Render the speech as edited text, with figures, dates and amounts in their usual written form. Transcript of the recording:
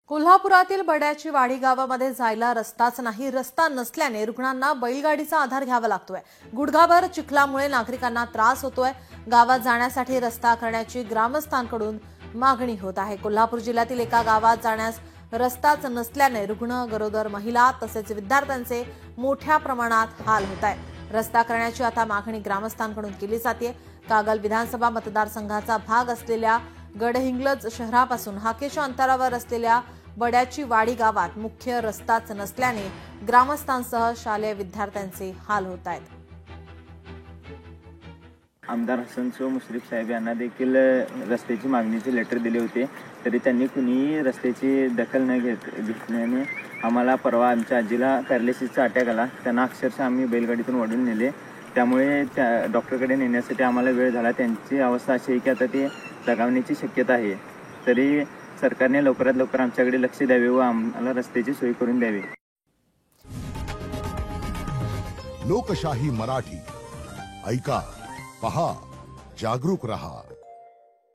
कोल्हापुरातील बड्याची वाडी गावामध्ये जायला रस्ताच नाही। रस्ता नसल्याने रुग्णांना बैलगाडीचा आधार घ्यावा लागतोय। गुडघाभर चिखलामुळे नागरिकांना त्रास होतोय। गावात जाण्यासाठी रस्ता करण्याची ग्रामस्थांकडून मागणी होत आहे। कोल्हापूर जिल्ह्यातील एका गावात जाण्यास रस्ताच नसल्याने रुग्ण, गरोदर महिला तसेच विद्यार्थ्यांचे मोठ्या प्रमाणात हाल होत आहेत। रस्ता करण्याची आता मागणी ग्रामस्थांकडून केली जाते। कागल विधानसभा मतदारसंघाचा भाग असलेल्या गडहिंग्लज शहरापासून हाकेच्या अंतरावर असलेल्या बड्याची वाडी गावात मुख्य रस्ताच नसल्याने ग्रामस्थांसह शालेय विद्यार्थ्यांचे हाल होत आहेत। आमदार हसन सो मुश्रीफ साहेब यांना देखील रस्त्याची मागणीचे लेटर दिले होते, तरी त्यांनी कुणीही रस्त्याची दखल न घेतल्याने आम्हाला परवा आमच्या आजीला पॅरालिसिसचा अटॅक आला। त्यांना अक्षरशः आम्ही बैलगाडीतून ओढून नेले। त्यामुळे त्या डॉक्टरकडे नेण्यासाठी आम्हाला वेळ झाला। त्यांची अवस्था अशी आहे की आता ते दगावण्याची शक्यता आहे। तरी सरकारने लवकरात लवकर आमच्याकडे लक्ष द्यावे व आम्हाला रस्त्याची सोय करून द्यावी। लोकशाही मराठी ऐका, पहा, जागरूक रहा।